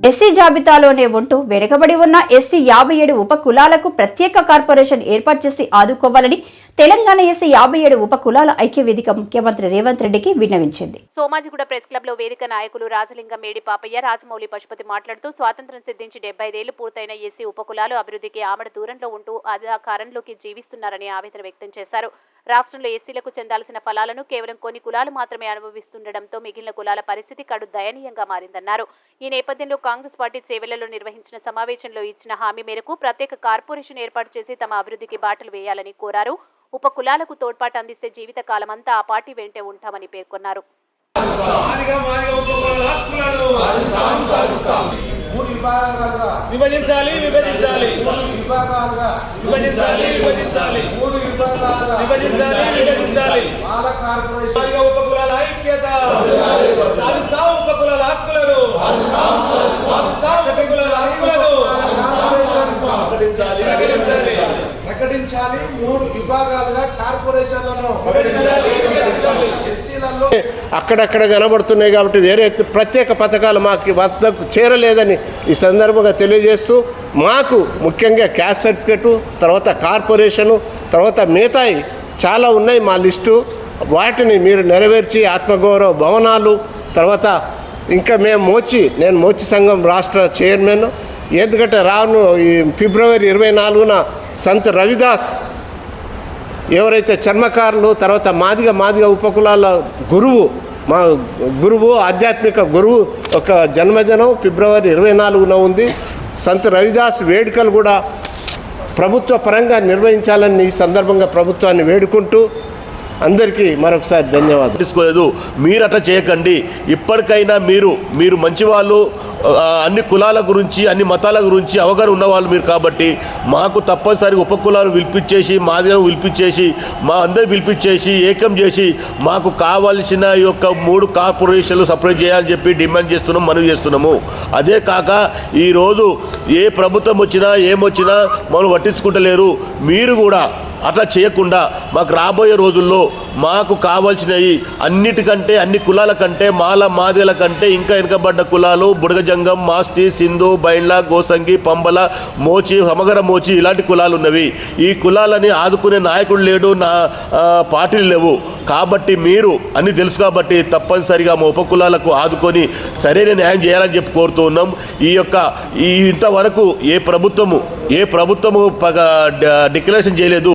SC జాబితాలోనే ఉంటూ వెనుకబడి ఉన్న ఎస్సీ 57 ఉప కులాలకు ప్రత్యేక కార్పొరేషన్ ఏర్పాటు చేసి ఆదుకోవాలని తెలంగాణ ఎస్సీ 57 ఉప కులాల ఐక్యవేదిక ముఖ్యమంత్రి రేవంత్ రెడ్డికి విన్నవించింది. సోమాజిగూడ ప్రెస్ క్లబ్ లో వేదిక నాయకులు రాజలింగం, మేడి పాపయ్య, రాజమౌళి పశుపతి మాట్లాడుతూ స్వాతంత్ర్యం సిద్ధించి 75 ఏళ్లు పూర్తయిన ఎస్సీ ఉప కులాలు అభివృద్ధికి ఆమడ దూరంలో ఉంటూ అధికారంలోకి జీవిస్తున్నారని ఆవేదన వ్యక్తం చేశారు. రాష్ట్రంలో ఎస్సీలకు చెందాల్సిన ఫలాలను కేవలం కొన్ని కులాలు మాత్రమే అనుభవిస్తుండటంతో మిగిలిన కులాల పరిస్థితి కడు దయనీయంగా మారిందన్నారు. ఈ నేపథ్యంలో కాంగ్రెస్ పార్టీ చేవెళ్లలో నిర్వహించిన సమావేశంలో ఇచ్చిన హామీ మేరకు ప్రత్యేక కార్పొరేషన్ ఏర్పాటు చేసి తమ అభివృద్ధికి బాటలు వేయాలని కోరారు. ఉప కులాలకు తోడ్పాటు అందిస్తే జీవిత కాలమంతా ఆ పార్టీ వెంటే ఉంటామని పేర్కొన్నారు. విభజించాలి విభజించాలి విభాగాలుగా విభజించాలి విభజించాలి మూడు విభాగాలుగా విభజించాలి విభజించాలి పాల కార్పొరేషన్ ఉపకులాల ఐక్యత సాధిస్తాం ఉపకులాల హక్కులను సాధిస్తాం ఉపకులాల హక్కులను ప్రకటించాలి మూడు విభాగాలుగా కార్పొరేషన్లను ప్రకటించాలి ఎస్సీలలో అక్కడక్కడ కనబడుతున్నాయి కాబట్టి వేరే ప్రత్యేక పథకాలు మాకు వద్దకు చేరలేదని ఈ సందర్భంగా తెలియజేస్తూ మాకు ముఖ్యంగా క్యాస్ట్ సర్టిఫికెటు, తర్వాత కార్పొరేషను, తర్వాత మిగతాయి చాలా ఉన్నాయి మా లిస్టు. వాటిని మీరు నెరవేర్చి ఆత్మగౌరవ భవనాలు, తర్వాత ఇంకా నేను మోచి సంఘం రాష్ట్ర చైర్మన్. ఎందుకంటే రాను ఈ ఫిబ్రవరి 24న సంత్ రవిదాస్ ఎవరైతే చర్మకారులు, తర్వాత మాదిగ ఉపకులాల మా గురువు ఆధ్యాత్మిక గురువు ఒక జన్మదినం ఫిబ్రవరి 24న ఉంది. సంత్ రవిదాస్ వేడుకలు కూడా ప్రభుత్వ పరంగా నిర్వహించాలని ఈ సందర్భంగా ప్రభుత్వాన్ని వేడుకుంటూ అందరికీ మరొకసారి ధన్యవాదాలు. తీసుకోలేదు, మీరు అట్లా చేయకండి. ఇప్పటికైనా మీరు మంచివాళ్ళు, అన్ని కులాల గురించి అన్ని మతాల గురించి అవగాహన ఉన్నవాళ్ళు మీరు కాబట్టి మాకు తప్పనిసరిగా ఉపకులాలు పిలిపించేసి మాదిగ పిలిపించేసి మా అందరు పిలిపించేసి ఏకం చేసి మాకు కావాల్సిన ఈ యొక్క 3 కార్పొరేషన్లు సపరేట్ చేయాలని చెప్పి డిమాండ్ చేస్తున్నాం, మనవి చేస్తున్నాము. అదే కాక ఈరోజు ఏ ప్రభుత్వం వచ్చినా ఏమొచ్చినా మనం పట్టించుకుంటలేరు. మీరు కూడా అట్లా చేయకుండా మాకు రాబోయే రోజుల్లో మాకు కావాల్సినవి అన్నిటికంటే అన్ని కులాల కంటే మాదిగల కంటే ఇంకా వెనుకబడ్డ కులాలు బుడగజంగం, మాస్టి, సింధు, బైండ్ల, గోసంగి, పంబల, మోచి, సమగర మోచి ఇలాంటి కులాలు ఉన్నవి. ఈ కులాలని ఆదుకునే నాయకుడు లేడు, పార్టీలు లేవు. కాబట్టి మీరు అన్ని తెలుసు కాబట్టి తప్పనిసరిగా మా ఉపకులాలకు ఆదుకొని సరైన న్యాయం చేయాలని చెప్పి కోరుతూ ఉన్నాం. ఇంతవరకు ఏ ప్రభుత్వము డిక్లరేషన్ చేయలేదు.